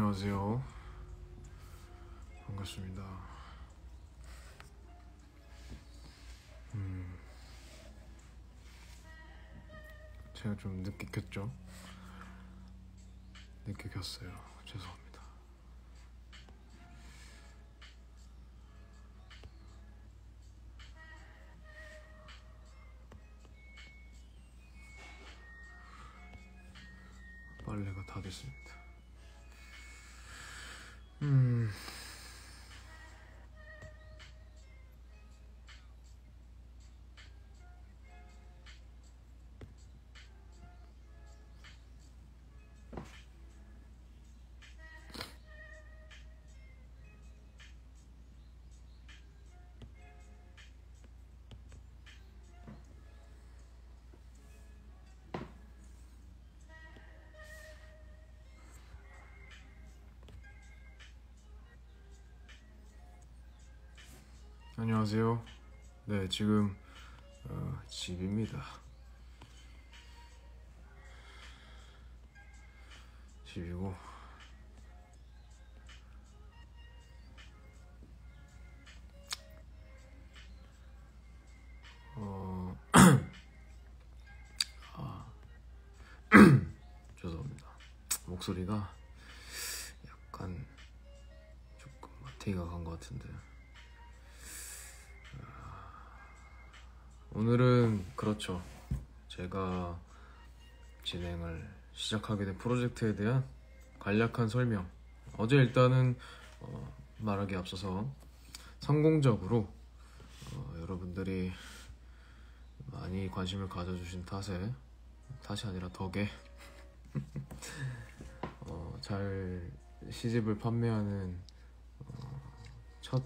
안녕하세요. 반갑습니다. 제가 좀 늦게 켰죠? 늦게 켰어요. 죄송합니다. 빨래가 다 됐습니다. 안녕하세요. 네, 지금 집입니다. 집이고 죄송합니다. 목소리가 약간 조금 마태이가 간 것 같은데 오늘은 그렇죠. 제가 진행을 시작하게 된 프로젝트에 대한 간략한 설명. 어제 일단은 말하기에 앞서서 성공적으로 여러분들이 많이 관심을 가져주신 탓이 아니라 덕에 잘 시집을 판매하는 첫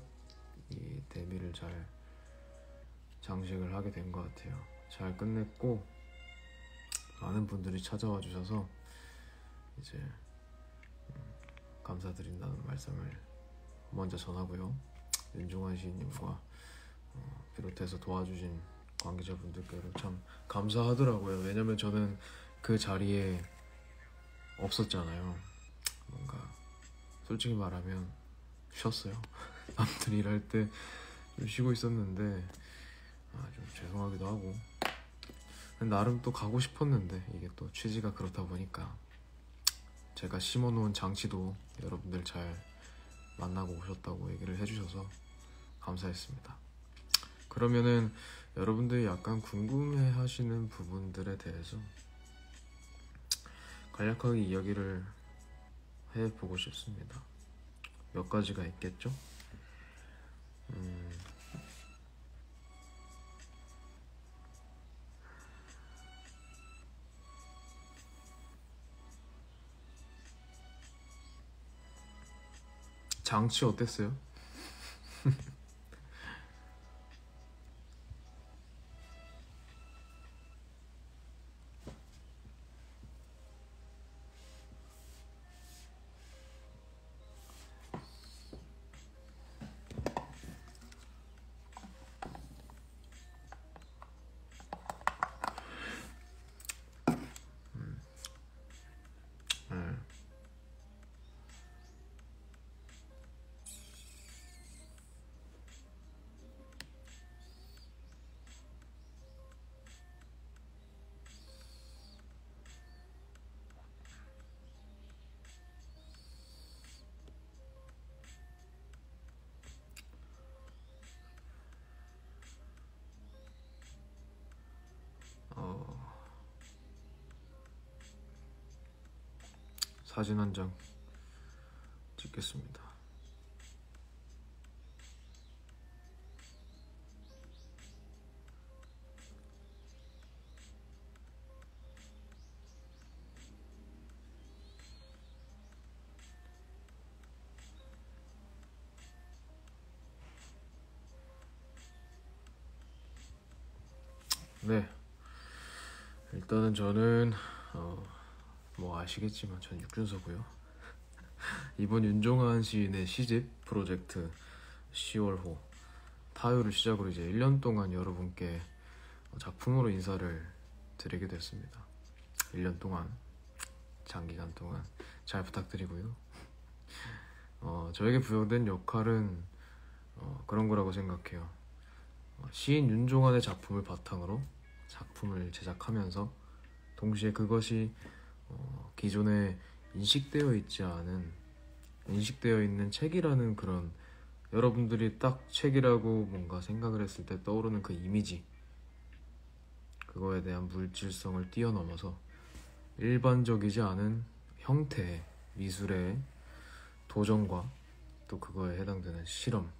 이 데뷔를 잘 장식을 하게 된 것 같아요. 잘 끝냈고 많은 분들이 찾아와 주셔서 이제 감사드린다는 말씀을 먼저 전하고요. 윤종환 시인님과 비롯해서 도와주신 관계자분들께도 참 감사하더라고요. 왜냐면 저는 그 자리에 없었잖아요. 뭔가 솔직히 말하면 쉬었어요. 남들이 일할 때 좀 쉬고 있었는데 좀 죄송하기도 하고 나름 또 가고 싶었는데 이게 또 취지가 그렇다 보니까 제가 심어놓은 장치도 여러분들 잘 만나고 오셨다고 얘기를 해주셔서 감사했습니다. 그러면은 여러분들이 약간 궁금해하시는 부분들에 대해서 간략하게 이야기를 해보고 싶습니다. 몇 가지가 있겠죠? 장치 어땠어요? 사진 한 장 찍겠습니다. 네, 일단은 저는 뭐 아시겠지만 전 육준서고요. 이번 윤종환 시인의 시집 프로젝트 10월호 타요를 시작으로 이제 1년 동안 여러분께 작품으로 인사를 드리게 됐습니다. 1년 동안, 장기간 동안 잘 부탁드리고요. 저에게 부여된 역할은 그런 거라고 생각해요. 시인 윤종환의 작품을 바탕으로 작품을 제작하면서 동시에 그것이 기존에 인식되어 있는 책이라는 그런, 여러분들이 딱 책이라고 뭔가 생각을 했을 때 떠오르는 그 이미지, 그거에 대한 물질성을 뛰어넘어서 일반적이지 않은 형태의 미술의 도전과 또 그거에 해당되는 실험,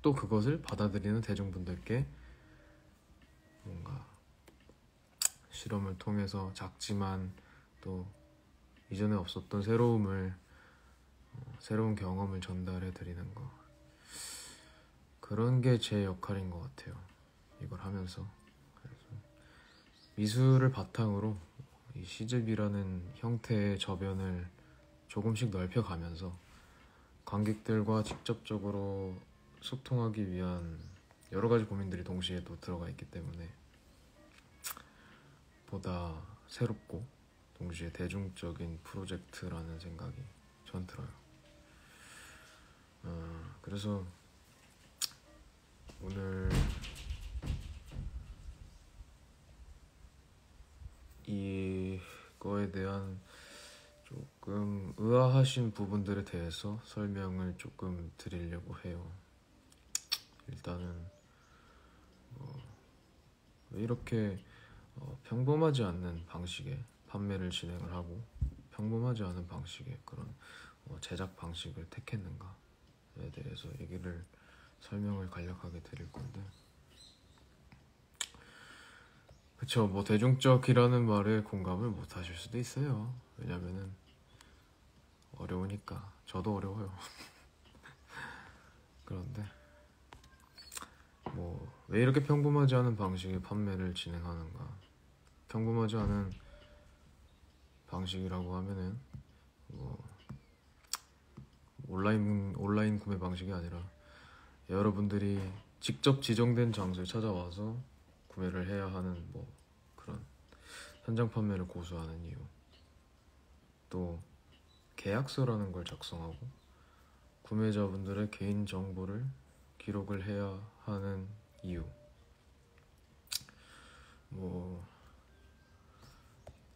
또 그것을 받아들이는 대중분들께 뭔가 실험을 통해서 작지만 또 이전에 없었던 새로운 경험을 전달해 드리는 거, 그런 게 제 역할인 것 같아요, 이걸 하면서. 그래서 미술을 바탕으로 이 시집이라는 형태의 저변을 조금씩 넓혀가면서 관객들과 직접적으로 소통하기 위한 여러 가지 고민들이 동시에 또 들어가 있기 때문에 보다 새롭고 동시에 대중적인 프로젝트라는 생각이 전 들어요. 그래서 오늘 이거에 대한 조금 의아하신 부분들에 대해서 설명을 조금 드리려고 해요. 일단은 왜 이렇게 평범하지 않는 방식의 판매를 진행을 하고 평범하지 않은 방식의 그런 제작 방식을 택했는가에 대해서 얘기를 설명을 간략하게 드릴 건데, 그쵸, 뭐 대중적이라는 말에 공감을 못 하실 수도 있어요. 왜냐면은 어려우니까. 저도 어려워요. 그런데 뭐 왜 이렇게 평범하지 않은 방식의 판매를 진행하는가, 평범하지 않은 방식이라고 하면은 뭐 온라인 구매 방식이 아니라 여러분들이 직접 지정된 장소에 찾아와서 구매를 해야 하는 뭐 그런 현장 판매를 고수하는 이유, 또 계약서라는 걸 작성하고 구매자분들의 개인 정보를 기록을 해야 하는 이유, 뭐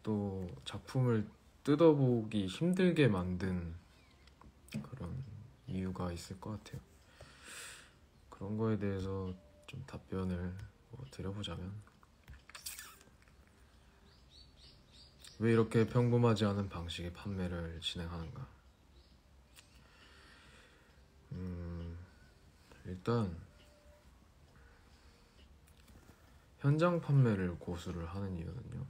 또 작품을 뜯어보기 힘들게 만든 그런 이유가 있을 것 같아요. 그런 거에 대해서 좀 답변을 드려보자면, 왜 이렇게 평범하지 않은 방식의 판매를 진행하는가. 일단 현장 판매를 고수를 하는 이유는요,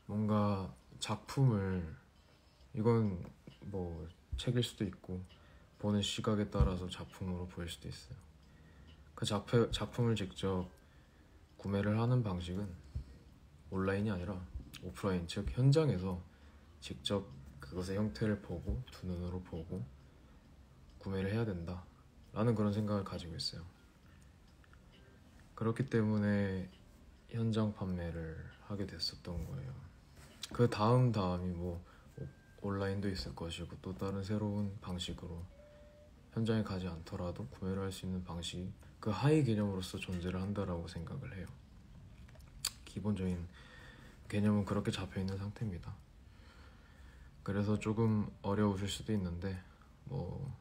뭔가 작품을, 이건 뭐 책일 수도 있고 보는 시각에 따라서 작품으로 보일 수도 있어요. 그 작품을 직접 구매를 하는 방식은 온라인이 아니라 오프라인, 즉 현장에서 직접 그것의 형태를 보고 두 눈으로 보고 구매를 해야 된다 라는 그런 생각을 가지고 있어요. 그렇기 때문에 현장 판매를 하게 됐었던 거예요. 그 다음이 뭐 온라인도 있을 것이고 또 다른 새로운 방식으로 현장에 가지 않더라도 구매를 할 수 있는 방식이 그 하위 개념으로서 존재를 한다라고 생각을 해요. 기본적인 개념은 그렇게 잡혀있는 상태입니다. 그래서 조금 어려우실 수도 있는데 뭐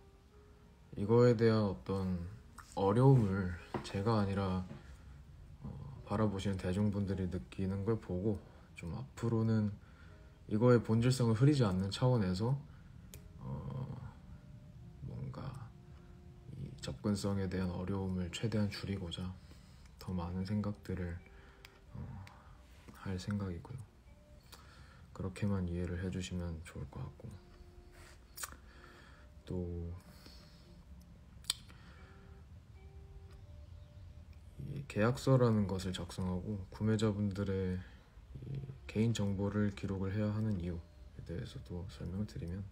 이거에 대한 어떤 어려움을 제가 아니라 바라보시는 대중분들이 느끼는 걸 보고 좀 앞으로는 이거의 본질성을 흐리지 않는 차원에서 뭔가 이 접근성에 대한 어려움을 최대한 줄이고자 더 많은 생각들을 할 생각이고요. 그렇게만 이해를 해주시면 좋을 것 같고, 또 이 계약서라는 것을 작성하고 구매자분들의 이 개인 정보를 기록을 해야 하는 이유에 대해서도 설명을 드리면,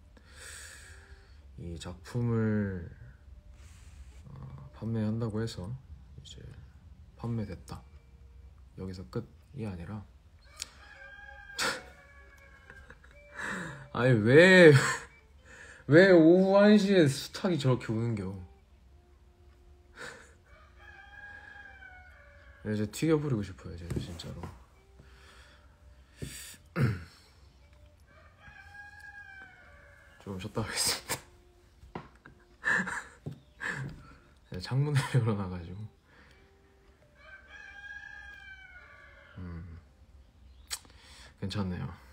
이 작품을 판매한다고 해서 이제 판매됐다 여기서 끝이 아니라 아니 왜 왜 오후 1시에 수탉이 저렇게 우는겨? 이제 튀겨버리고 싶어요, 제가 진짜로. 좀 쉬었다 가겠습니다. 창문을 열어놔가지고. 괜찮네요.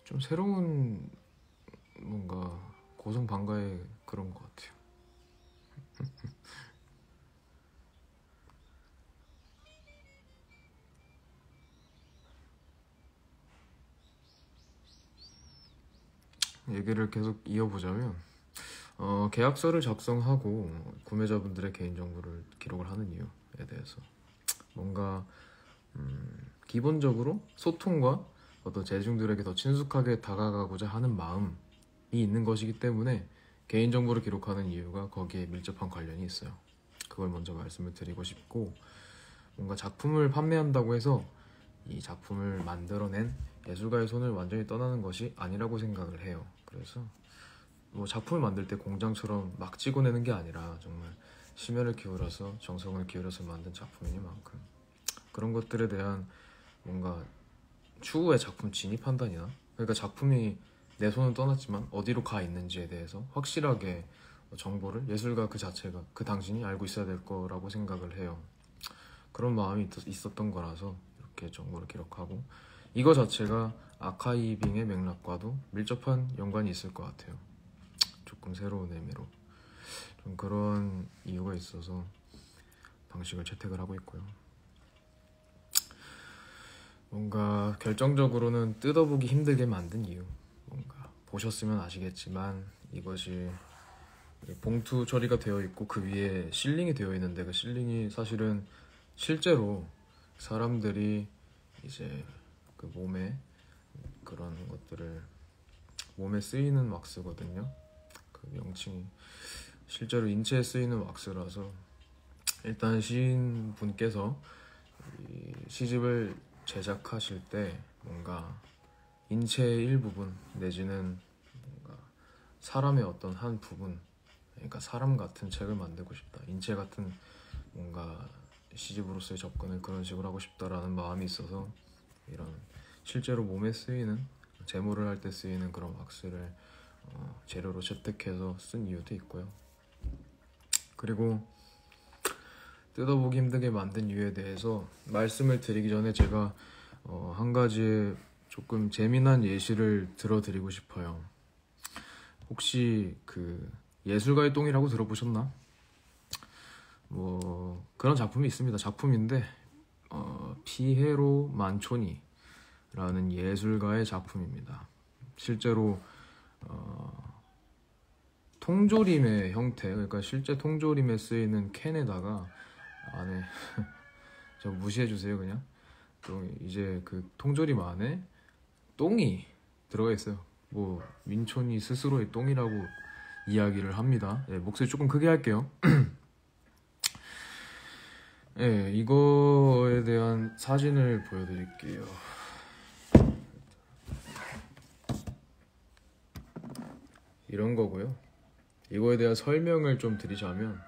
좀 새로운 뭔가 고성방가의 그런 것 같아요. 얘기를 계속 이어보자면 계약서를 작성하고 구매자분들의 개인정보를 기록을 하는 이유에 대해서 뭔가 기본적으로 소통과 어떤 대중들에게 더 친숙하게 다가가고자 하는 마음이 있는 것이기 때문에 개인정보를 기록하는 이유가 거기에 밀접한 관련이 있어요. 그걸 먼저 말씀을 드리고 싶고, 뭔가 작품을 판매한다고 해서 이 작품을 만들어낸 예술가의 손을 완전히 떠나는 것이 아니라고 생각을 해요. 그래서 뭐 작품을 만들 때 공장처럼 막 찍어내는 게 아니라 정말 심혈을 기울여서 정성을 기울여서 만든 작품이니만큼 그런 것들에 대한 뭔가 추후에 작품 진입 판단이나, 그러니까 작품이 내 손은 떠났지만 어디로 가 있는지에 대해서 확실하게 정보를 예술가 그 자체가, 그 당신이 알고 있어야 될 거라고 생각을 해요. 그런 마음이 있었던 거라서 이렇게 정보를 기록하고, 이거 자체가 아카이빙의 맥락과도 밀접한 연관이 있을 것 같아요. 조금 새로운 의미로 좀 그런 이유가 있어서 방식을 채택을 하고 있고요. 뭔가 결정적으로는 뜯어보기 힘들게 만든 이유, 뭔가 보셨으면 아시겠지만 이것이 봉투 처리가 되어 있고 그 위에 실링이 되어 있는데, 그 실링이 사실은 실제로 사람들이 이제 그 몸에 그런 것들을 몸에 쓰이는 왁스거든요. 그 명칭이 실제로 인체에 쓰이는 왁스라서, 일단 시인분께서 이 시집을 제작하실 때 뭔가 인체의 일부분 내지는 뭔가 사람의 어떤 한 부분, 그러니까 사람 같은 책을 만들고 싶다, 인체 같은 뭔가 시집으로서의 접근을 그런 식으로 하고 싶다라는 마음이 있어서 이런 실제로 몸에 쓰이는, 제모를 할 때 쓰이는 그런 왁스를 재료로 채택해서 쓴 이유도 있고요. 그리고 뜯어보기 힘들게 만든 이유에 대해서 말씀을 드리기 전에 제가 한 가지 조금 재미난 예시를 들어드리고 싶어요. 혹시 그 예술가의 똥이라고 들어보셨나? 뭐 그런 작품이 있습니다. 작품인데 피에로 만초니라는 예술가의 작품입니다. 실제로 통조림의 형태, 그러니까 실제 통조림에 쓰이는 캔에다가 안에 저 무시해주세요 그냥. 또 이제 그 통조림 안에 똥이 들어가 있어요. 뭐 민촌이 스스로의 똥이라고 이야기를 합니다. 네, 목소리 조금 크게 할게요. 네, 이거에 대한 사진을 보여드릴게요. 이런 거고요. 이거에 대한 설명을 좀 드리자면,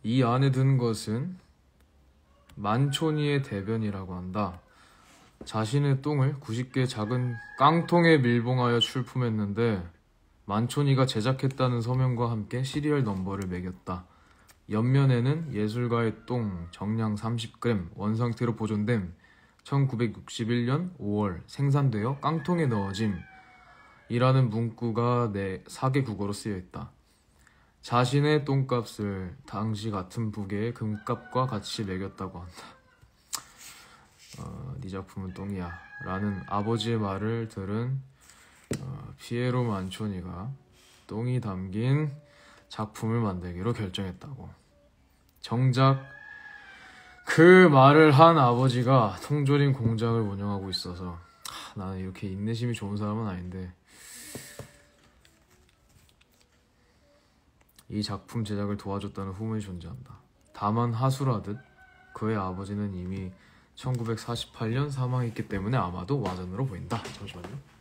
이 안에 든 것은 만초니의 대변이라고 한다. 자신의 똥을 90개 작은 깡통에 밀봉하여 출품했는데 만초니가 제작했다는 서명과 함께 시리얼 넘버를 매겼다. 옆면에는 예술가의 똥 정량 30g 원상태로 보존됨 1961년 5월 생산되어 깡통에 넣어짐 이라는 문구가 사개 국어로 쓰여있다. 자신의 똥값을 당시 같은 부계의 금값과 같이 매겼다고 한다. 네 작품은 똥이야 라는 아버지의 말을 들은 피에로 만초니가 똥이 담긴 작품을 만들기로 결정했다고. 정작 그 말을 한 아버지가 통조림 공장을 운영하고 있어서 나는 이렇게 인내심이 좋은 사람은 아닌데 이 작품 제작을 도와줬다는 후문이 존재한다. 다만 하수라듯 그의 아버지는 이미 1948년 사망했기 때문에 아마도 와전으로 보인다. 잠시만요.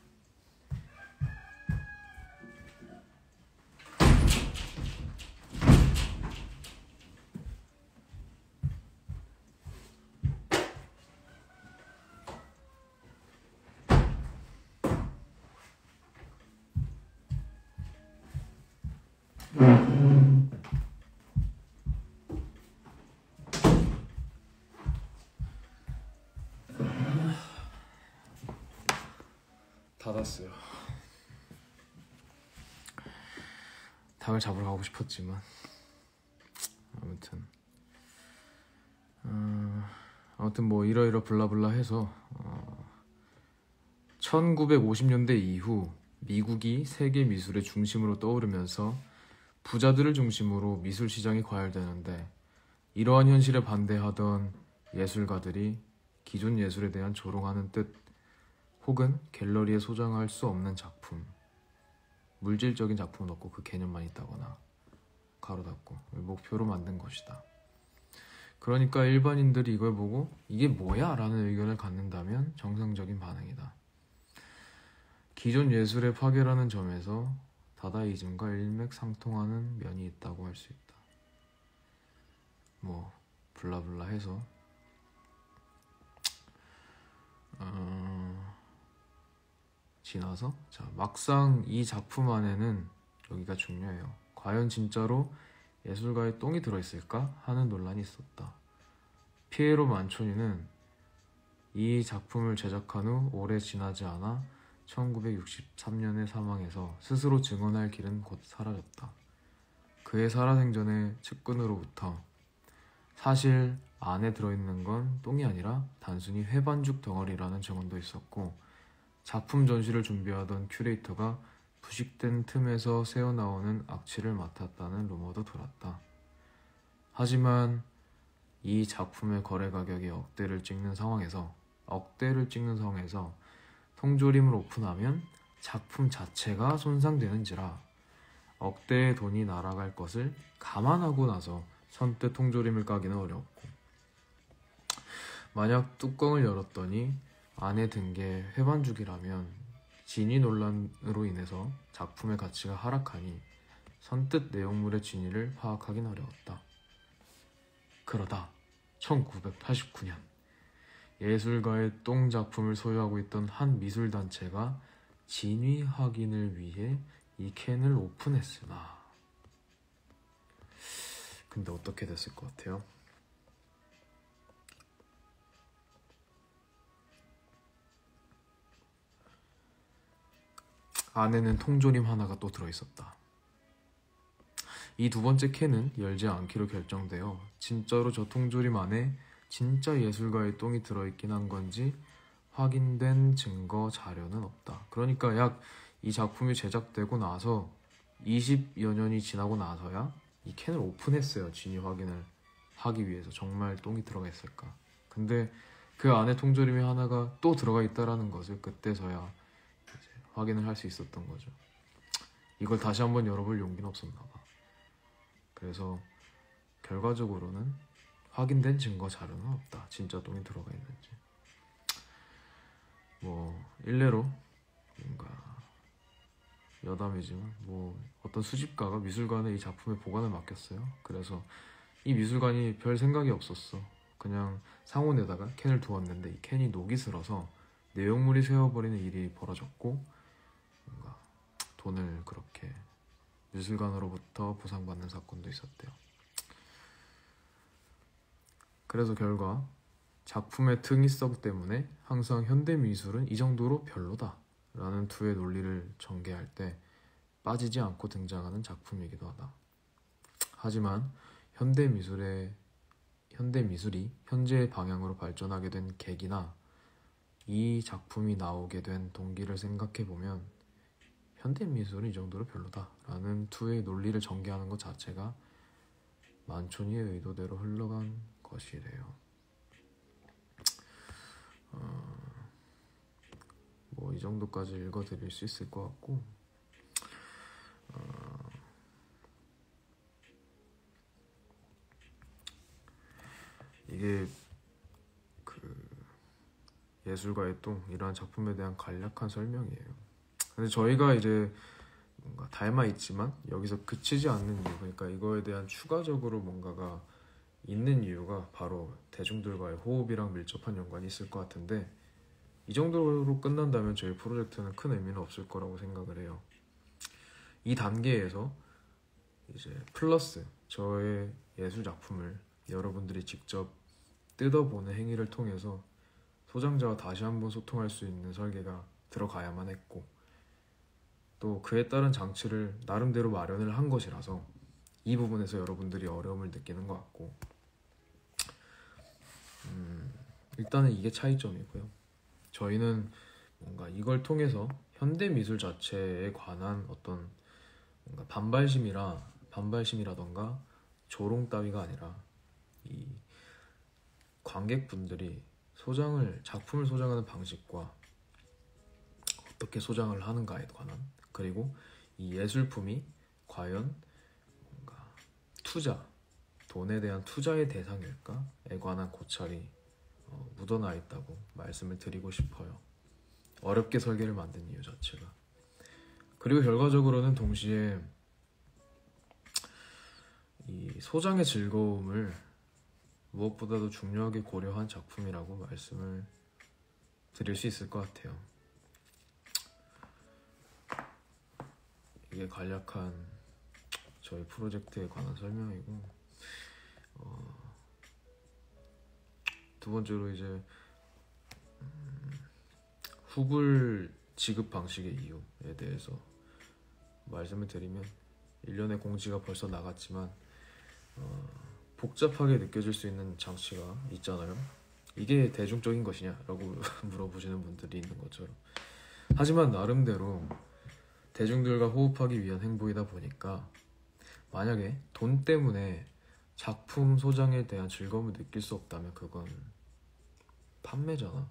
닫았어요. 닭을 잡으러 가고 싶었지만 아무튼 뭐 이러이러 블라블라 해서 1950년대 이후 미국이 세계 미술의 중심으로 떠오르면서 부자들을 중심으로 미술 시장이 과열되는데 이러한 현실에 반대하던 예술가들이 기존 예술에 대한 조롱하는 뜻 혹은 갤러리에 소장할 수 없는 작품, 물질적인 작품은 없고 그 개념만 있다거나 가로 닫고 목표로 만든 것이다. 그러니까 일반인들이 이걸 보고 이게 뭐야? 라는 의견을 갖는다면 정상적인 반응이다. 기존 예술의 파괴라는 점에서 다다이즘과 일맥상통하는 면이 있다고 할 수 있다. 뭐 블라블라 해서 지나서 자 막상 이 작품 안에는 여기가 중요해요. 과연 진짜로 예술가의 똥이 들어있을까 하는 논란이 있었다. 피에로 만초니는 이 작품을 제작한 후 오래 지나지 않아 1963년에 사망해서 스스로 증언할 길은 곧 사라졌다. 그의 살아생전의 측근으로부터 사실 안에 들어있는 건 똥이 아니라 단순히 회반죽 덩어리라는 증언도 있었고 작품 전시를 준비하던 큐레이터가 부식된 틈에서 새어나오는 악취를 맡았다는 루머도 돌았다. 하지만 이 작품의 거래 가격이 억대를 찍는 상황에서 통조림을 오픈하면 작품 자체가 손상되는지라 억대의 돈이 날아갈 것을 감안하고 나서 선뜻 통조림을 까기는 어려웠고 만약 뚜껑을 열었더니 안에 든 게 회반죽이라면 진위 논란으로 인해서 작품의 가치가 하락하니 선뜻 내용물의 진위를 파악하긴 어려웠다. 그러다 1989년 예술가의 똥 작품을 소유하고 있던 한 미술단체가 진위 확인을 위해 이 캔을 오픈했으나 근데 어떻게 됐을 것 같아요? 안에는 통조림 하나가 또 들어있었다. 이 두 번째 캔은 열지 않기로 결정되어 진짜로 저 통조림 안에 진짜 예술가의 똥이 들어있긴 한 건지 확인된 증거 자료는 없다. 그러니까 약 이 작품이 제작되고 나서 20여 년이 지나고 나서야 이 캔을 오픈했어요. 진위 확인을 하기 위해서 정말 똥이 들어가 있을까. 근데 그 안에 통조림이 하나가 또 들어가 있다라는 것을 그때서야 이제 확인을 할 수 있었던 거죠. 이걸 다시 한번 열어볼 용기는 없었나 봐. 그래서 결과적으로는 확인된 증거 자료는 없다. 진짜 똥이 들어가 있는지. 뭐 일례로 뭔가 여담이지만 뭐 어떤 수집가가 미술관에 이 작품의 보관을 맡겼어요. 그래서 이 미술관이 별 생각이 없었어. 그냥 상온에다가 캔을 두었는데 이 캔이 녹이 슬어서 내용물이 새어버리는 일이 벌어졌고 뭔가 돈을 그렇게 미술관으로부터 보상받는 사건도 있었대요. 그래서 결과 작품의 특이성 때문에 항상 현대미술은 이 정도로 별로다 라는 투의 논리를 전개할 때 빠지지 않고 등장하는 작품이기도 하다. 하지만 현대미술이 현재의 방향으로 발전하게 된 계기나 이 작품이 나오게 된 동기를 생각해보면 현대미술은 이 정도로 별로다라는 투의 논리를 전개하는 것 자체가 만촌이의 의도대로 흘러간 것이래요. 뭐 이 정도까지 읽어드릴 수 있을 것 같고, 이게 그 예술가의 똥 이러한 작품에 대한 간략한 설명이에요. 근데 저희가 이제 뭔가 닮아 있지만 여기서 그치지 않는 이유, 그러니까 이거에 대한 추가적으로 뭔가가 있는 이유가 바로 대중들과의 호흡이랑 밀접한 연관이 있을 것 같은데, 이 정도로 끝난다면 저희 프로젝트는 큰 의미는 없을 거라고 생각을 해요. 이 단계에서 이제 플러스 저의 예술 작품을 여러분들이 직접 뜯어보는 행위를 통해서 소장자와 다시 한번 소통할 수 있는 설계가 들어가야만 했고, 또 그에 따른 장치를 나름대로 마련을 한 것이라서 이 부분에서 여러분들이 어려움을 느끼는 것 같고, 일단은 이게 차이점이고요. 저희는 뭔가 이걸 통해서 현대 미술 자체에 관한 어떤 뭔가 반발심이라던가 조롱 따위가 아니라 이 관객분들이 작품을 소장하는 방식과 어떻게 소장을 하는가에 관한, 그리고 이 예술품이 과연 뭔가 돈에 대한 투자의 대상일까에 관한 고찰이 묻어나 있다고 말씀을 드리고 싶어요. 어렵게 설계를 만든 이유 자체가. 그리고 결과적으로는 동시에 이 소장의 즐거움을 무엇보다도 중요하게 고려한 작품이라고 말씀을 드릴 수 있을 것 같아요. 이게 간략한 저희 프로젝트에 관한 설명이고, 두 번째로 이제 후불 지급 방식의 이유에 대해서 말씀을 드리면, 일련의 공지가 벌써 나갔지만 복잡하게 느껴질 수 있는 장치가 있잖아요. 이게 대중적인 것이냐라고 물어보시는 분들이 있는 것처럼, 하지만 나름대로 대중들과 호흡하기 위한 행보이다 보니까 만약에 돈 때문에 작품 소장에 대한 즐거움을 느낄 수 없다면 그건 판매자나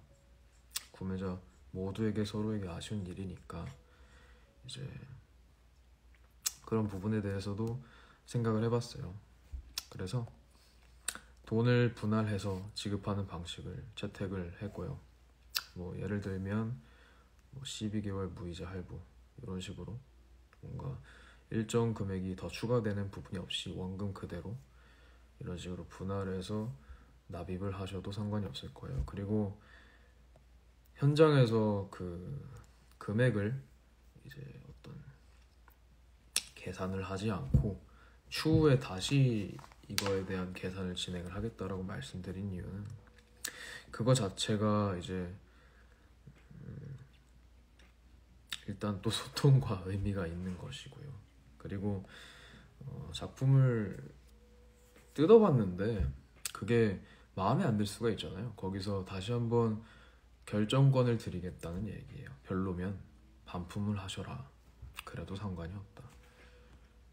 구매자 모두에게 서로에게 아쉬운 일이니까 이제 그런 부분에 대해서도 생각을 해봤어요. 그래서 돈을 분할해서 지급하는 방식을 채택을 했고요. 뭐 예를 들면 12개월 무이자 할부 이런 식으로 뭔가 일정 금액이 더 추가되는 부분이 없이 원금 그대로 이런 식으로 분할해서 납입을 하셔도 상관이 없을 거예요. 그리고 현장에서 그 금액을 이제 어떤 계산을 하지 않고 추후에 다시 이거에 대한 계산을 진행을 하겠다라고 말씀드린 이유는 그거 자체가 이제 일단 또 소통과 의미가 있는 것이고요. 그리고 작품을 뜯어봤는데 그게 마음에 안 들 수가 있잖아요. 거기서 다시 한번 결정권을 드리겠다는 얘기예요. 별로면 반품을 하셔라. 그래도 상관이 없다.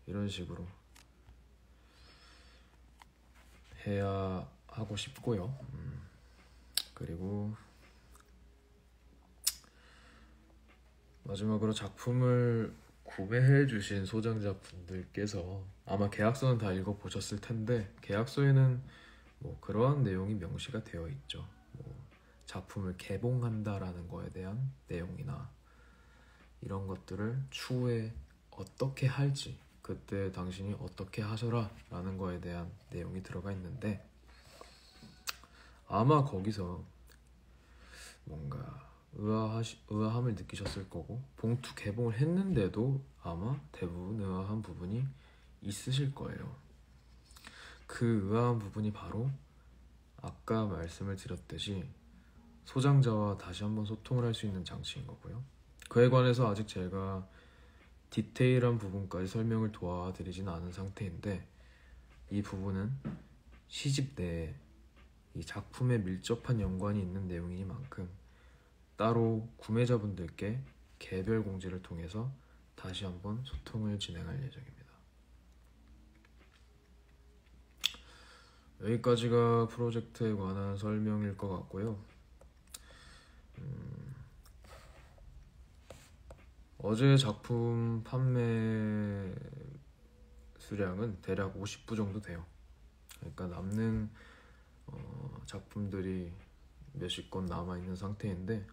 이런 식으로 해야 하고 싶고요. 그리고 마지막으로 작품을 구매해 주신 소장자분들께서 아마 계약서는 다 읽어보셨을 텐데, 계약서에는 뭐 그러한 내용이 명시가 되어 있죠. 뭐 작품을 개봉한다라는 거에 대한 내용이나 이런 것들을 추후에 어떻게 할지, 그때 당신이 어떻게 하셔라 라는 거에 대한 내용이 들어가 있는데, 아마 거기서 뭔가 의아함을 느끼셨을 거고, 봉투 개봉을 했는데도 아마 대부분 의아한 부분이 있으실 거예요. 그 의아한 부분이 바로 아까 말씀을 드렸듯이 소장자와 다시 한번 소통을 할 수 있는 장치인 거고요. 그에 관해서 아직 제가 디테일한 부분까지 설명을 도와드리진 않은 상태인데, 이 부분은 시집 내에 이 작품에 밀접한 연관이 있는 내용이니만큼 따로 구매자분들께 개별 공지를 통해서 다시 한번 소통을 진행할 예정입니다. 여기까지가 프로젝트에 관한 설명일 것 같고요. 어제 작품 판매 수량은 대략 50부 정도 돼요. 그러니까 남는 작품들이 몇십 건 남아있는 상태인데,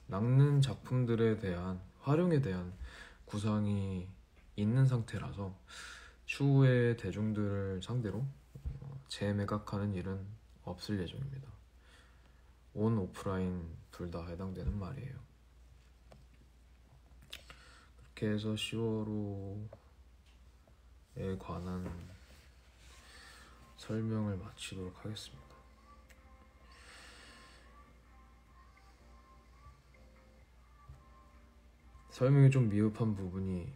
남는 작품들에 대한 활용에 대한 구상이 있는 상태라서 추후에 대중들을 상대로 재매각하는 일은 없을 예정입니다. 온 오프라인 둘 다 해당되는 말이에요. 그렇게 해서 10월호에 관한 설명을 마치도록 하겠습니다. 설명이 좀 미흡한 부분이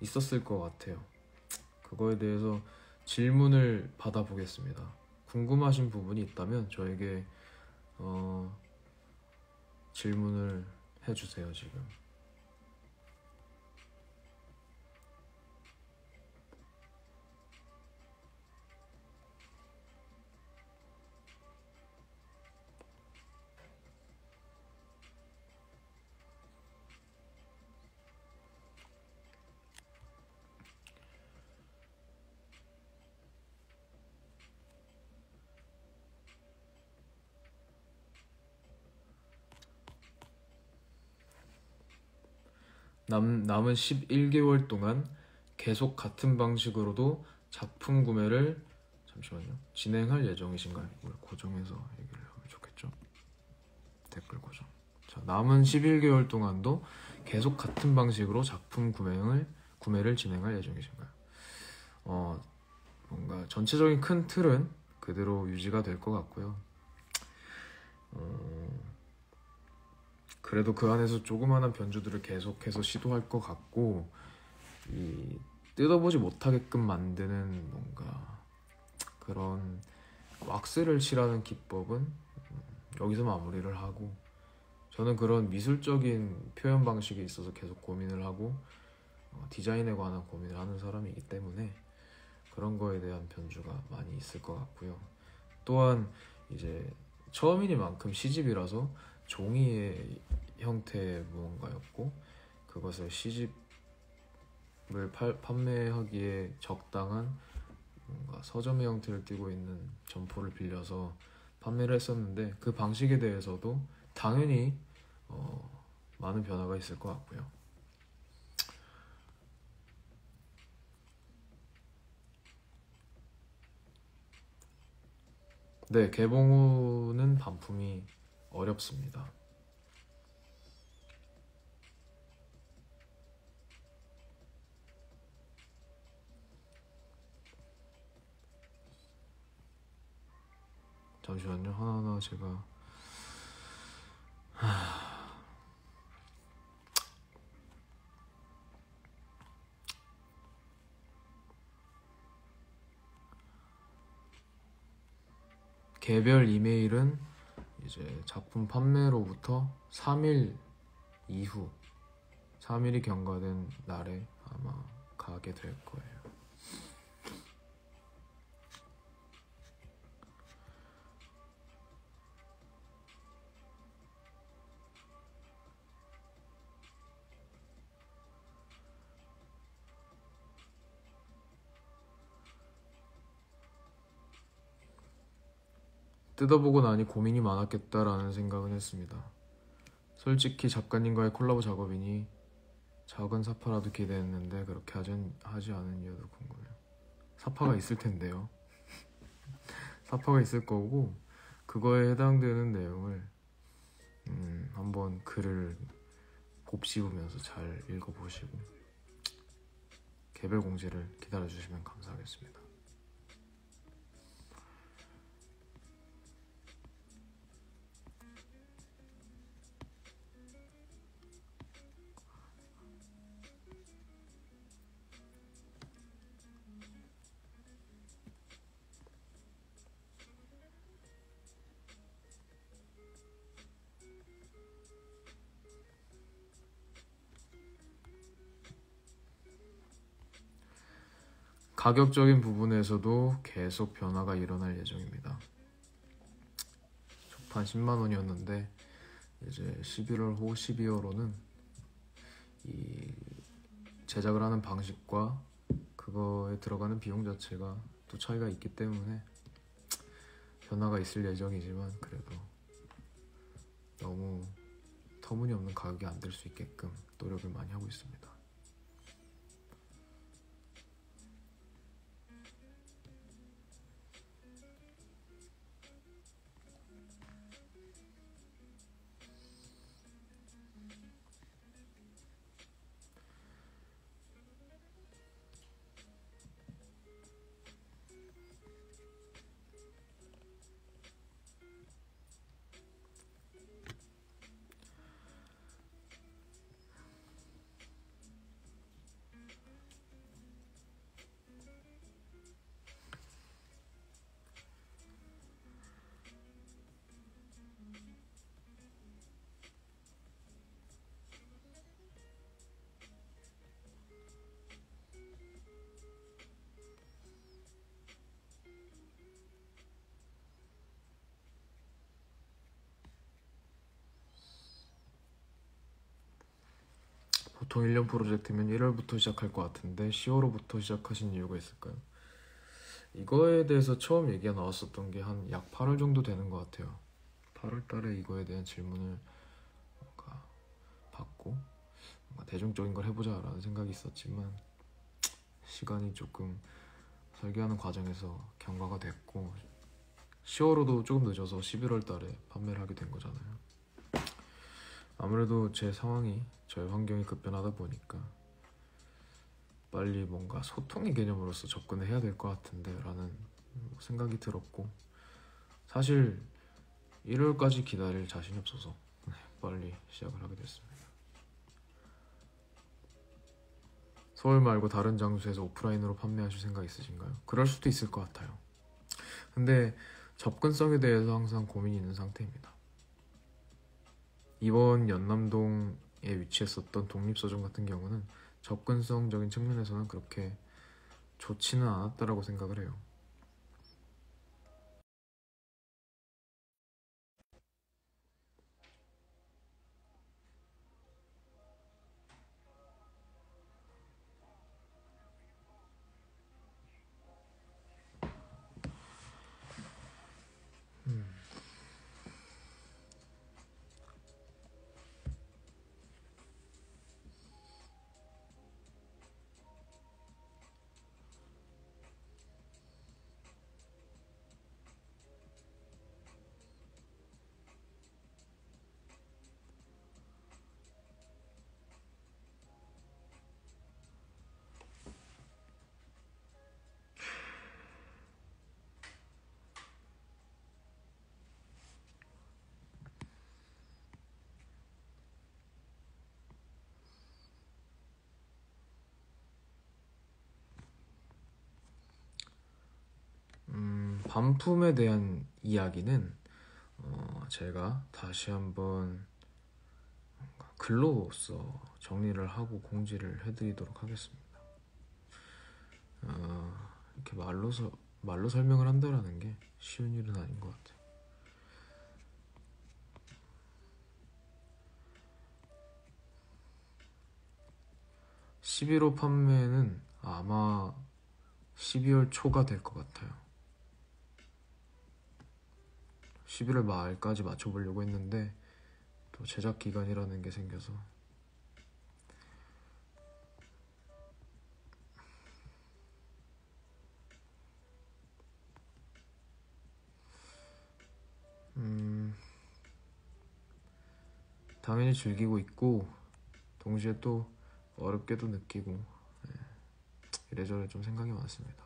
있었을 것 같아요. 그거에 대해서 질문을 받아보겠습니다. 궁금하신 부분이 있다면 저에게 질문을 해주세요. 지금 남은 11개월 동안 계속 같은 방식으로도 작품 구매를 진행할 예정이신가요? 이걸 고정해서 얘기를 하면 좋겠죠? 댓글 고정. 자, 남은 11개월 동안도 계속 같은 방식으로 작품 구매를 진행할 예정이신가요? 뭔가 전체적인 큰 틀은 그대로 유지가 될 것 같고요. 그래도 그 안에서 조그마한 변주들을 계속해서 시도할 것 같고, 이 뜯어보지 못하게끔 만드는 뭔가 그런 왁스를 칠하는 기법은 여기서 마무리를 하고, 저는 그런 미술적인 표현 방식에 있어서 계속 고민을 하고 디자인에 관한 고민을 하는 사람이기 때문에 그런 거에 대한 변주가 많이 있을 것 같고요. 또한 이제 처음이니만큼 시집이라서 종이의 형태의 무언가였고, 그것을 시집을 판매하기에 적당한 뭔가 서점의 형태를 띠고 있는 점포를 빌려서 판매를 했었는데, 그 방식에 대해서도 당연히 많은 변화가 있을 것 같고요. 네, 개봉 후는 반품이 어렵습니다. 잠시만요. 하나하나 제가 개별 이메일은 이제 작품 판매로부터 3일 이후, 3일이 경과된 날에 아마 가게 될 거예요. 뜯어보고 나니 고민이 많았겠다라는 생각은 했습니다. 솔직히 작가님과의 콜라보 작업이니 작은 사파라도 기대했는데 그렇게 하지 않은 이유도 궁금해요. 사파가 있을 텐데요. 사파가 있을 거고, 그거에 해당되는 내용을 한번 글을 곱씹으면서 잘 읽어보시고 개별 공지를 기다려주시면 감사하겠습니다. 가격적인 부분에서도 계속 변화가 일어날 예정입니다. 초판 10만 원이었는데 이제 11월 후 12월호는 이 제작을 하는 방식과 그거에 들어가는 비용 자체가 또 차이가 있기 때문에 변화가 있을 예정이지만 그래도 너무 터무니없는 가격이 안 될 수 있게끔 노력을 많이 하고 있습니다. 보통 1년 프로젝트면 1월부터 시작할 것 같은데 10월부터 시작하신 이유가 있을까요? 이거에 대해서 처음 얘기가 나왔었던 게 한 약 8월 정도 되는 것 같아요. 8월 달에 이거에 대한 질문을 뭔가 받고 뭔가 대중적인 걸 해보자 라는 생각이 있었지만 시간이 조금 설계하는 과정에서 경과가 됐고 10월호도 조금 늦어서 11월 달에 판매를 하게 된 거잖아요. 아무래도 제 상황이 저의 환경이 급변하다 보니까 빨리 뭔가 소통의 개념으로서 접근을 해야 될 것 같은데 라는 생각이 들었고 사실 1월까지 기다릴 자신이 없어서 빨리 시작을 하게 됐습니다. 서울 말고 다른 장소에서 오프라인으로 판매하실 생각 있으신가요? 그럴 수도 있을 것 같아요. 근데 접근성에 대해서 항상 고민이 있는 상태입니다. 이번 연남동에 위치했었던 독립서점 같은 경우는 접근성적인 측면에서는 그렇게 좋지는 않았다라고 생각을 해요. 반품에 대한 이야기는 제가 다시 한번 글로써 정리를 하고 공지를 해드리도록 하겠습니다. 이렇게 말로 설명을 한다라는 게 쉬운 일은 아닌 것 같아요. 11호 판매는 아마 12월 초가 될 것 같아요. 11월 말까지 맞춰보려고 했는데 또 제작 기간이라는 게 생겨서 당연히 즐기고 있고 동시에 또 어렵게도 느끼고 이래저래 좀 생각이 많습니다.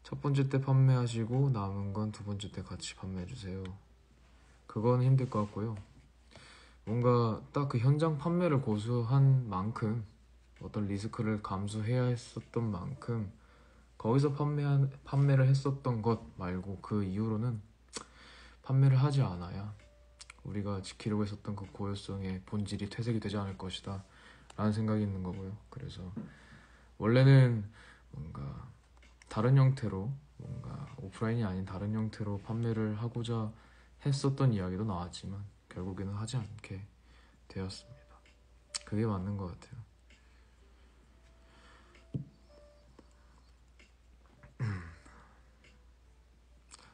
첫 번째 때 판매하시고 남은 건 두 번째 때 같이 판매해주세요. 그건 힘들 것 같고요. 뭔가 딱 그 현장 판매를 고수한 만큼 어떤 리스크를 감수해야 했었던 만큼 거기서 판매를 했었던 것 말고 그 이후로는 판매를 하지 않아야 우리가 지키려고 했었던 그 고유성의 본질이 퇴색이 되지 않을 것이다 라는 생각이 있는 거고요. 그래서 원래는 뭔가 다른 형태로, 뭔가 오프라인이 아닌 다른 형태로 판매를 하고자 했었던 이야기도 나왔지만 결국에는 하지 않게 되었습니다. 그게 맞는 것 같아요.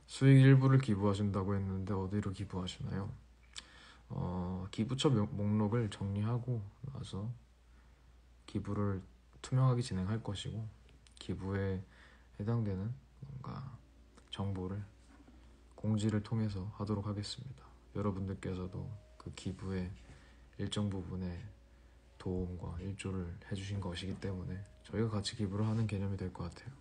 수익 일부를 기부하신다고 했는데 어디로 기부하시나요? 기부처 목록을 정리하고 나서 기부를 투명하게 진행할 것이고, 기부에 해당되는 뭔가 정보를 공지를 통해서 하도록 하겠습니다. 여러분들께서도 그 기부의 일정 부분의 도움과 일조를 해주신 것이기 때문에 저희가 같이 기부를 하는 개념이 될 것 같아요.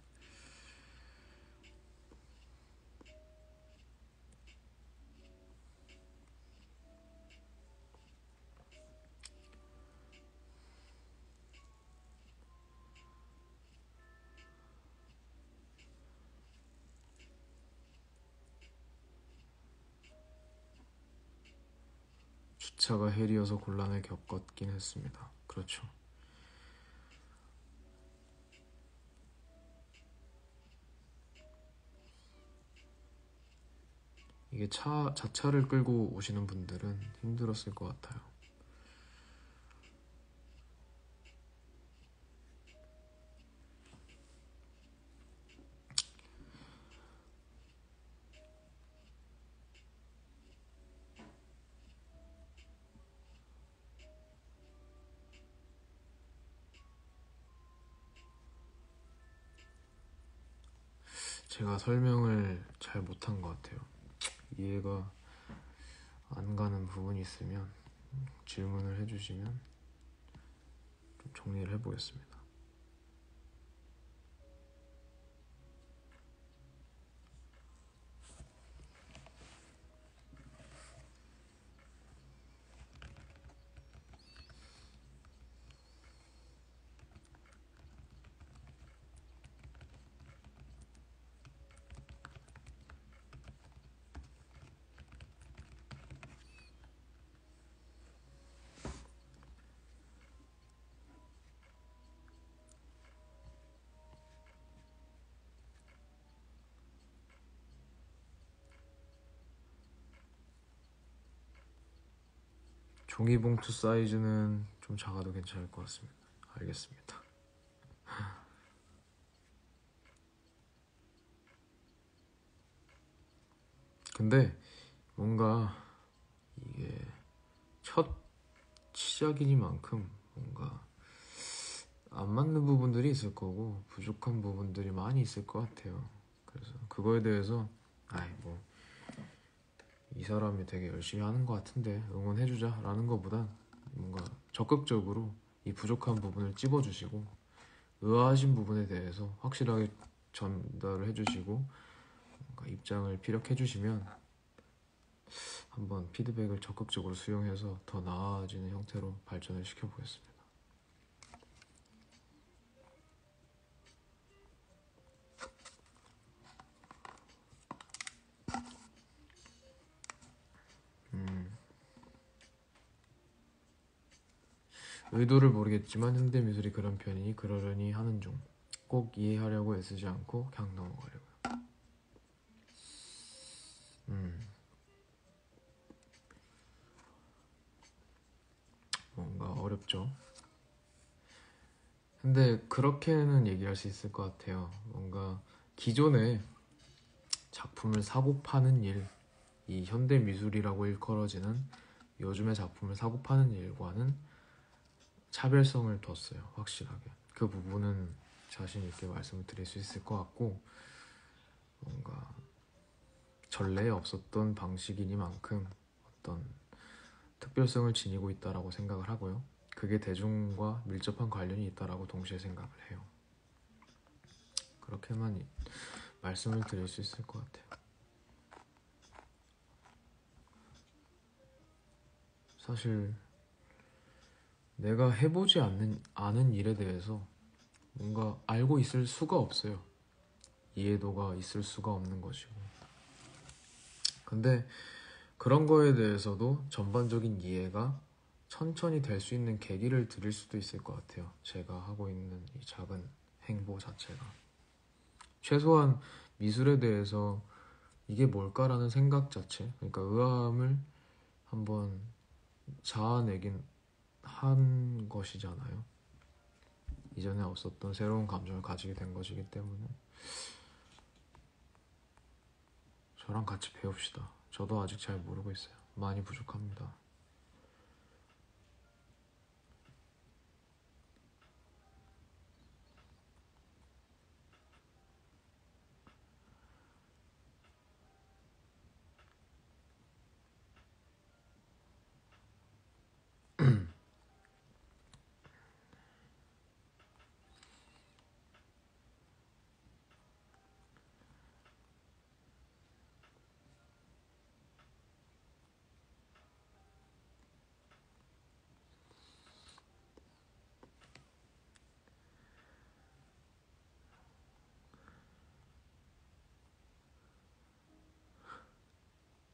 주차가 헬이어서 곤란을 겪었긴 했습니다. 그렇죠. 이게 자차를 끌고 오시는 분들은 힘들었을 것 같아요. 제가 설명을 잘 못한 것 같아요. 이해가 안 가는 부분이 있으면 질문을 해주시면 좀 정리를 해보겠습니다. 종이봉투 사이즈는 좀 작아도 괜찮을 것 같습니다. 알겠습니다. 근데 뭔가 이게 첫 시작이니만큼 뭔가 안 맞는 부분들이 있을 거고 부족한 부분들이 많이 있을 것 같아요. 그래서 그거에 대해서 뭐 이 사람이 되게 열심히 하는 것 같은데 응원해주자 라는 것보단 뭔가 적극적으로 이 부족한 부분을 찝어주시고 의아하신 부분에 대해서 확실하게 전달을 해주시고 뭔가 입장을 피력해주시면 한번 피드백을 적극적으로 수용해서 더 나아지는 형태로 발전을 시켜보겠습니다. 의도를 모르겠지만 현대미술이 그런 편이니 그러려니 하는 중. 꼭 이해하려고 애쓰지 않고 그냥 넘어가려고요. 뭔가 어렵죠. 근데 그렇게는 얘기할 수 있을 것 같아요. 뭔가 기존에 작품을 사고 파는 일, 이 현대미술이라고 일컬어지는 요즘의 작품을 사고 파는 일과는 차별성을 뒀어요. 확실하게. 그 부분은 자신 있게 말씀을 드릴 수 있을 것 같고, 뭔가 전례에 없었던 방식이니만큼 어떤 특별성을 지니고 있다라고 생각을 하고요. 그게 대중과 밀접한 관련이 있다라고 동시에 생각을 해요. 그렇게만 말씀을 드릴 수 있을 것 같아요. 사실 내가 해보지 않은 일에 대해서 뭔가 알고 있을 수가 없어요. 이해도가 있을 수가 없는 것이고. 근데 그런 거에 대해서도 전반적인 이해가 천천히 될 수 있는 계기를 드릴 수도 있을 것 같아요. 제가 하고 있는 이 작은 행보 자체가 최소한 미술에 대해서 이게 뭘까라는 생각 자체, 그러니까 의아함을 한번 자아내긴 한 것이잖아요. 이전에 없었던 새로운 감정을 가지게 된 것이기 때문에 저랑 같이 배웁시다. 저도 아직 잘 모르고 있어요. 많이 부족합니다.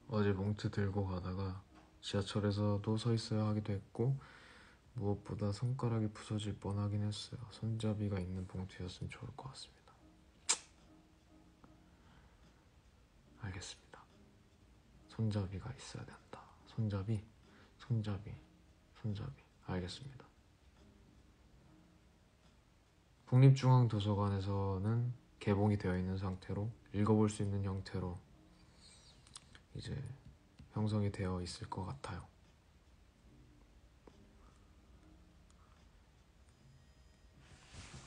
어제 봉투 들고 가다가 지하철에서도 서 있어야 하기도 했고 무엇보다 손가락이 부서질 뻔하긴 했어요. 손잡이가 있는 봉투였으면 좋을 것 같습니다. 알겠습니다. 손잡이가 있어야 된다. 손잡이. 알겠습니다. 국립중앙도서관에서는 개봉이 되어 있는 상태로 읽어볼 수 있는 형태로 이제 형성이 되어 있을 것 같아요.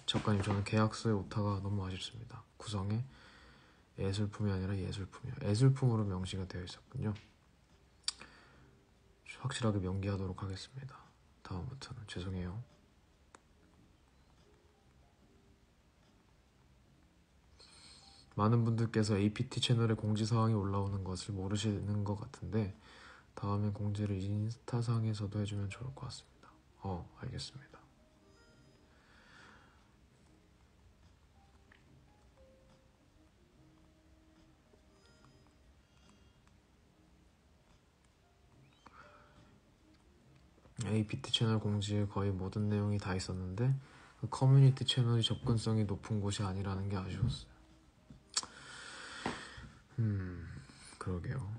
작가님, 저는 계약서의 오타가 너무 아쉽습니다. 구성에 예술품이 아니라 예술품이요. 예술품으로 명시가 되어 있었군요. 확실하게 명기하도록 하겠습니다. 다음부터는 죄송해요. 많은 분들께서 APT 채널에 공지사항이 올라오는 것을 모르시는 것 같은데 다음엔 공지를 인스타상에서도 해주면 좋을 것 같습니다. 알겠습니다. APT 채널 공지에 거의 모든 내용이 다 있었는데 그 커뮤니티 채널이 접근성이 높은 곳이 아니라는 게 아쉬웠어요. 그러게요.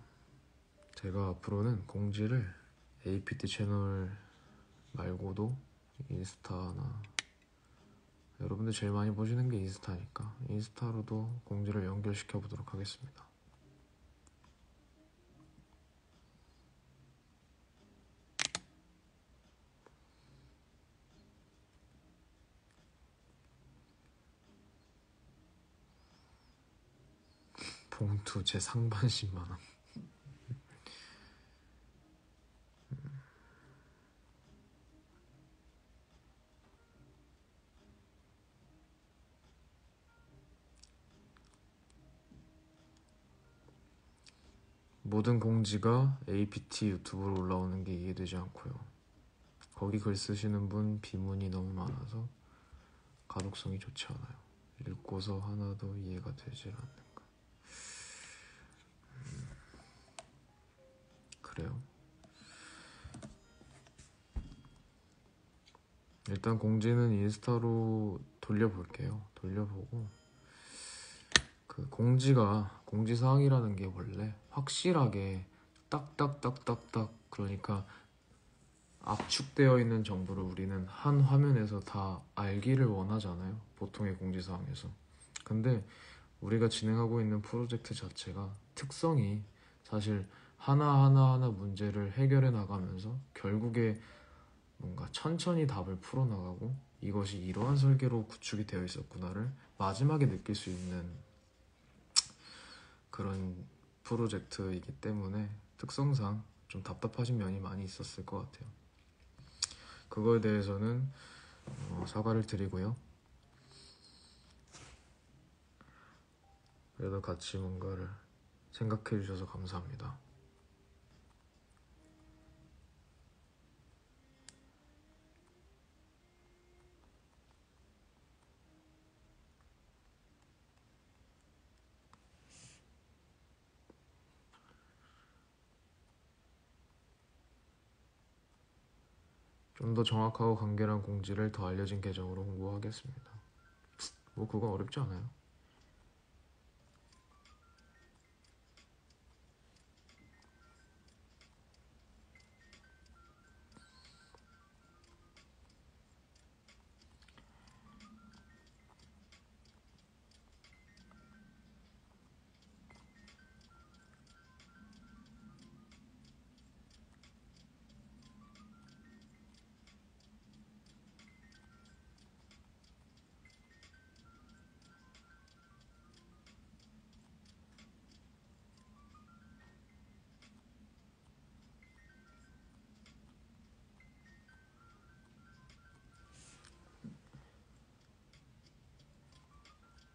제가 앞으로는 공지를 APT 채널 말고도 인스타나 여러분들 제일 많이 보시는 게 인스타니까 인스타로도 공지를 연결시켜 보도록 하겠습니다. 봉투 제 상반 10만원. 모든 공지가 APT 유튜브로 올라오는 게 이해되지 않고요. 거기 글 쓰시는 분 비문이 너무 많아서 가독성이 좋지 않아요. 읽고서 하나도 이해가 되질 않는 거. 그래요? 일단 공지는 인스타로 돌려볼게요. 돌려보고 그 공지사항이라는 게 원래 확실하게 딱딱딱딱딱 그러니까 압축되어 있는 정보를 우리는 한 화면에서 다 알기를 원하잖아요. 보통의 공지사항에서. 근데 우리가 진행하고 있는 프로젝트 자체가 특성이 사실 하나하나 문제를 해결해 나가면서 결국에 뭔가 천천히 답을 풀어나가고 이것이 이러한 설계로 구축이 되어 있었구나를 마지막에 느낄 수 있는 그런 프로젝트이기 때문에 특성상 좀 답답하신 면이 많이 있었을 것 같아요. 그거에 대해서는 사과를 드리고요. 그래도 같이 뭔가를 생각해 주셔서 감사합니다. 좀 더 정확하고 간결한 공지를 더 알려진 계정으로 홍보하겠습니다. 뭐 그건 어렵지 않아요.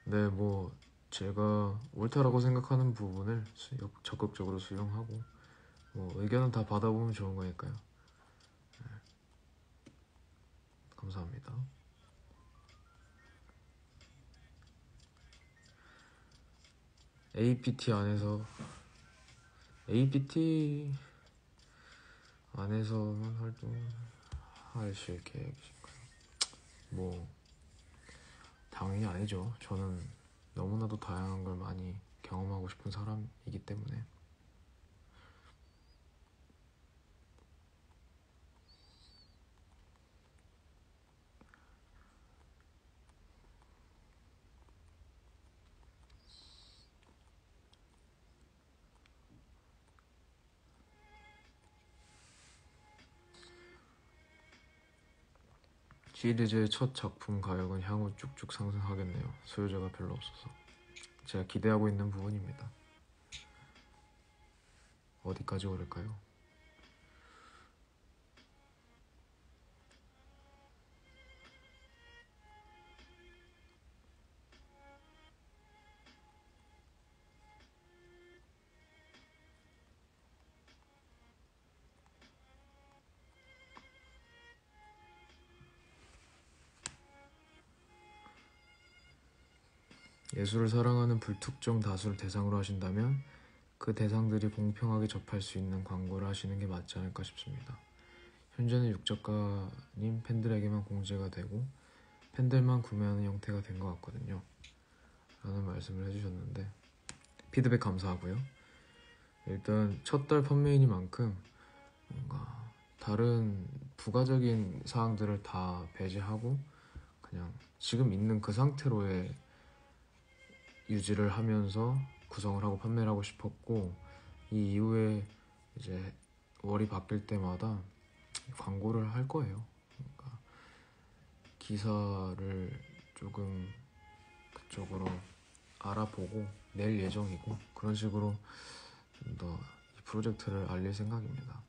네, 뭐 제가 옳다라고 생각하는 부분을 적극적으로 수용하고 뭐 의견은 다 받아보면 좋은 거니까요. 네, 감사합니다. APT 안에서만 활동하실 계획이신가요? 뭐 당연히 아니죠. 저는 너무나도 다양한 걸 많이 경험하고 싶은 사람이기 때문에. 시리즈의 첫 작품 가격은 향후 쭉쭉 상승하겠네요. 소유자가 별로 없어서. 제가 기대하고 있는 부분입니다. 어디까지 오를까요? 예술을 사랑하는 불특정 다수를 대상으로 하신다면 그 대상들이 공평하게 접할 수 있는 광고를 하시는 게 맞지 않을까 싶습니다. 현재는 육작가님 팬들에게만 공개가 되고 팬들만 구매하는 형태가 된 것 같거든요. 라는 말씀을 해주셨는데 피드백 감사하고요. 일단 첫 달 판매인이만큼 뭔가 다른 부가적인 사항들을 다 배제하고 그냥 지금 있는 그 상태로의 유지를 하면서 구성을 하고 판매를 하고 싶었고, 이 이후에 이제 월이 바뀔 때마다 광고를 할 거예요. 그러니까 기사를 조금 그쪽으로 알아보고 낼 예정이고, 그런 식으로 좀 더 이 프로젝트를 알릴 생각입니다.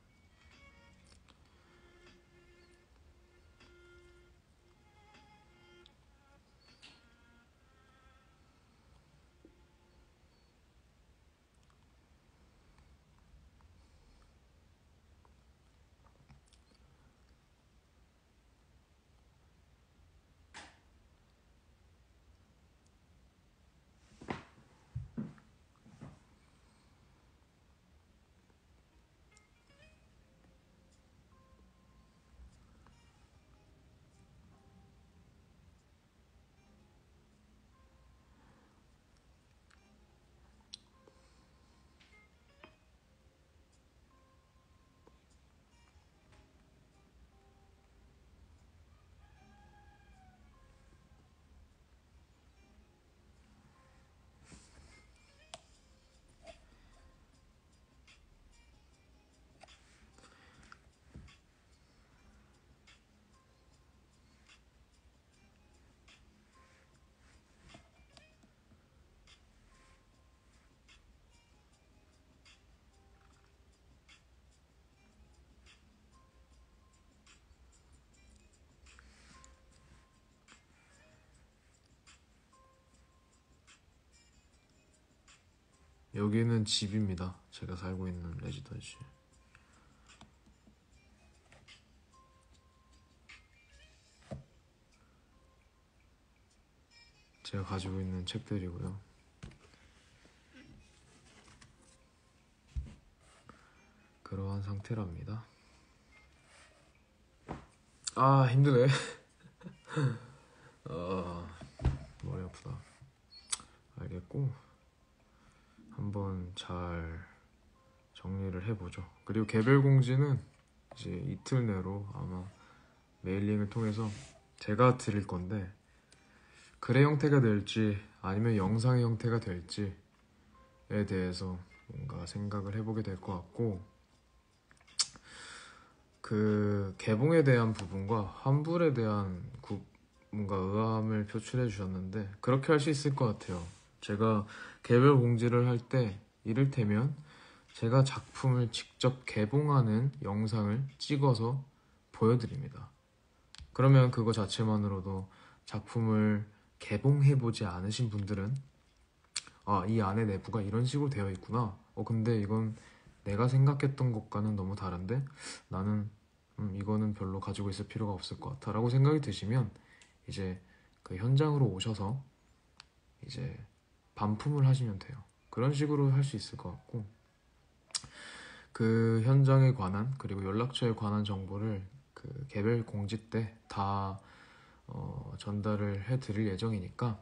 여기는 집입니다. 제가 살고 있는 레지던시. 제가 가지고 있는 책들이고요. 그러한 상태랍니다. 아 힘드네. 아 머리 아프다. 알겠고 한번 잘 정리를 해보죠. 그리고 개별 공지는 이제 이틀 내로 아마 메일링을 통해서 제가 드릴 건데 글의 형태가 될지 아니면 영상의 형태가 될지에 대해서 뭔가 생각을 해보게 될 것 같고, 그 개봉에 대한 부분과 환불에 대한 뭔가 의아함을 표출해 주셨는데 그렇게 할 수 있을 것 같아요. 제가 개별 공지를 할 때 이를테면 제가 작품을 직접 개봉하는 영상을 찍어서 보여드립니다. 그러면 그거 자체만으로도 작품을 개봉해보지 않으신 분들은 아, 이 안에 내부가 이런 식으로 되어 있구나. 근데 이건 내가 생각했던 것과는 너무 다른데 나는 이거는 별로 가지고 있을 필요가 없을 것 같아 라고 생각이 드시면 이제 그 현장으로 오셔서 이제 반품을 하시면 돼요. 그런 식으로 할 수 있을 것 같고, 그 현장에 관한 그리고 연락처에 관한 정보를 그 개별 공지 때 다 전달을 해드릴 예정이니까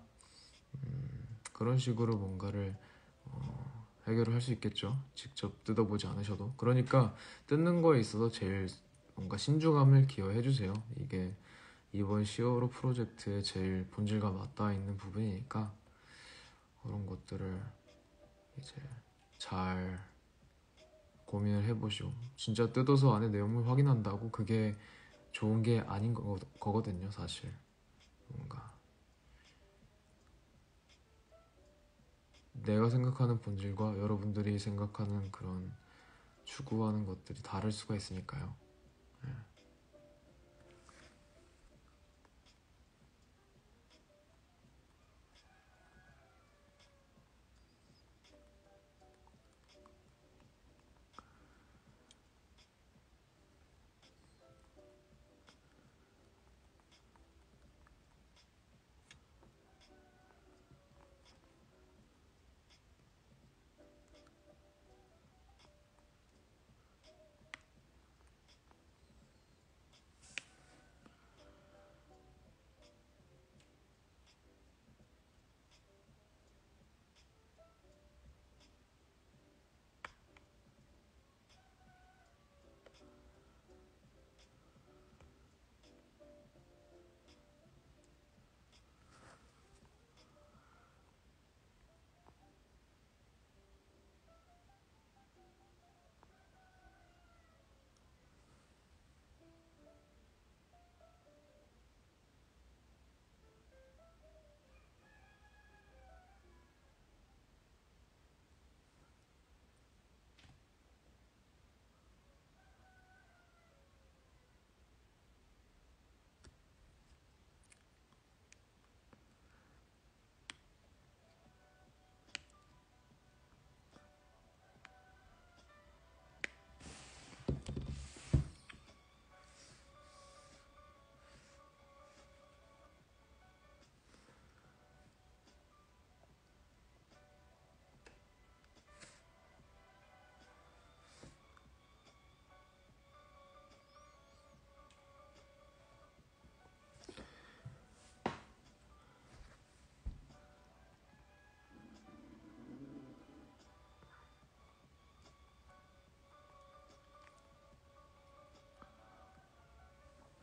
그런 식으로 뭔가를 해결을 할 수 있겠죠. 직접 뜯어보지 않으셔도. 그러니까 뜯는 거에 있어서 제일 뭔가 신중함을 기여해주세요. 이게 이번 시어로 프로젝트의 제일 본질과 맞닿아 있는 부분이니까 그런 것들을 이제 잘 고민을 해보시고, 진짜 뜯어서 안에 내용물 확인한다고 그게 좋은 게 아닌 거거든요, 사실. 뭔가 내가 생각하는 본질과 여러분들이 생각하는 그런 추구하는 것들이 다를 수가 있으니까요.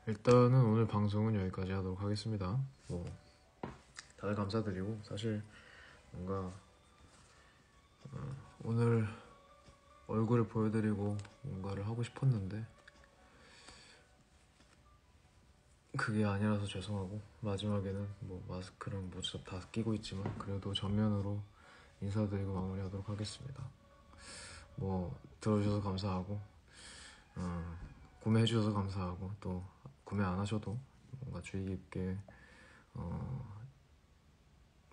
일단은 오늘 방송은 여기까지 하도록 하겠습니다. 뭐 다들 감사드리고, 사실 뭔가 오늘 얼굴을 보여드리고 뭔가를 하고 싶었는데 그게 아니라서 죄송하고, 마지막에는 뭐 마스크랑 모자 다 끼고 있지만 그래도 전면으로 인사드리고 마무리하도록 하겠습니다. 뭐 들어주셔서 감사하고, 구매해주셔서 감사하고, 또 구매 안 하셔도 뭔가 주의 깊게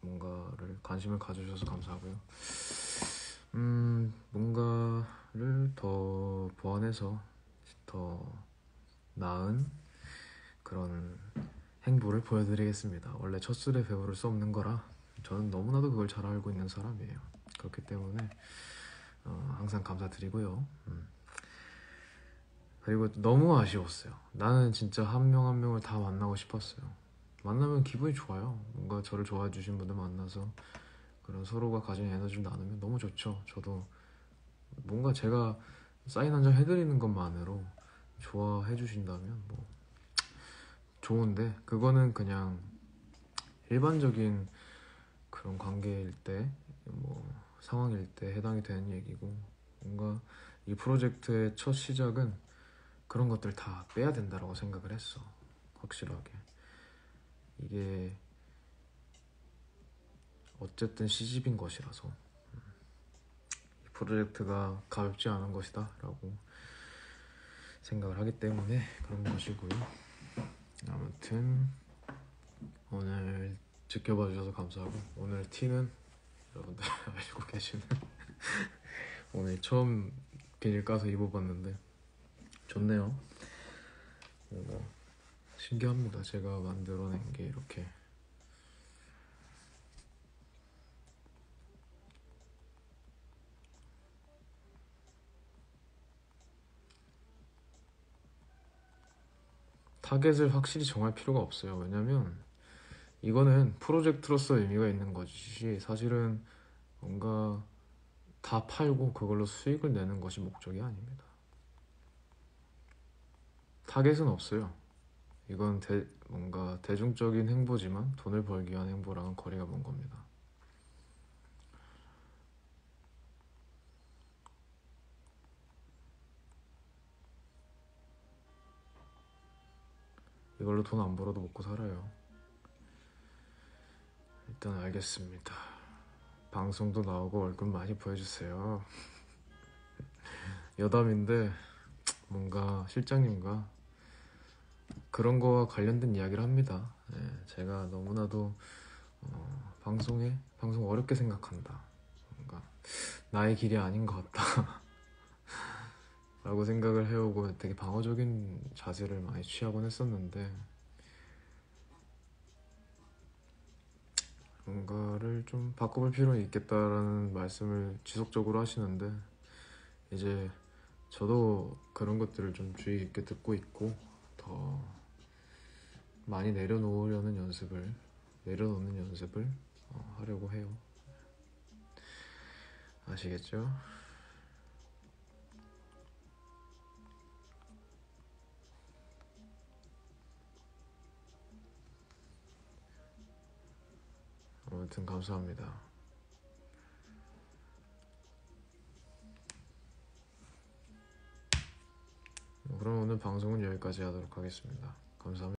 뭔가를 관심을 가져주셔서 감사하고요. 뭔가를 더 보완해서 더 나은 그런 행보를 보여드리겠습니다. 원래 첫 술에 배부를 수 없는 거라 저는 너무나도 그걸 잘 알고 있는 사람이에요. 그렇기 때문에 항상 감사드리고요. 그리고 너무 아쉬웠어요. 나는 진짜 한 명 한 명을 다 만나고 싶었어요. 만나면 기분이 좋아요. 뭔가 저를 좋아해 주신 분들 만나서 그런 서로가 가진 에너지를 나누면 너무 좋죠. 저도 뭔가 제가 사인 한 장 해드리는 것만으로 좋아해 주신다면 뭐 좋은데, 그거는 그냥 일반적인 그런 관계일 때, 뭐 상황일 때 해당이 되는 얘기고, 뭔가 이 프로젝트의 첫 시작은 그런 것들 다 빼야 된다라고 생각을 했어. 확실하게. 이게 어쨌든 시집인 것이라서 이 프로젝트가 가볍지 않은 것이다 라고 생각을 하기 때문에 그런 것이고요. 아무튼 오늘 지켜봐 주셔서 감사하고, 오늘 티는 여러분들 알고 계시는 오늘 처음 비닐 까서 입어봤는데 좋네요. 뭔가 신기합니다. 제가 만들어낸 게 이렇게. 타겟을 확실히 정할 필요가 없어요. 왜냐면 이거는 프로젝트로서 의미가 있는 것이지, 사실은 뭔가 다 팔고 그걸로 수익을 내는 것이 목적이 아닙니다. 타겟은 없어요. 이건 뭔가 대중적인 행보지만 돈을 벌기 위한 행보랑은 거리가 먼 겁니다. 이걸로 돈 안 벌어도 먹고 살아요. 일단 알겠습니다. 방송도 나오고 얼굴 많이 보여주세요. 여담인데 뭔가 실장님과 그런 거와 관련된 이야기를 합니다. 네, 제가 너무나도 방송 어렵게 생각한다. 뭔가 나의 길이 아닌 것 같다. 라고 생각을 해오고 되게 방어적인 자세를 많이 취하곤 했었는데, 뭔가를 좀 바꿔볼 필요는 있겠다라는 말씀을 지속적으로 하시는데, 이제 저도 그런 것들을 좀 주의 깊게 듣고 있고 더 많이 내려놓는 연습을 하려고 해요. 아시겠죠? 아무튼 감사합니다. 그럼 오늘 방송은 여기까지 하도록 하겠습니다. 감사합니다.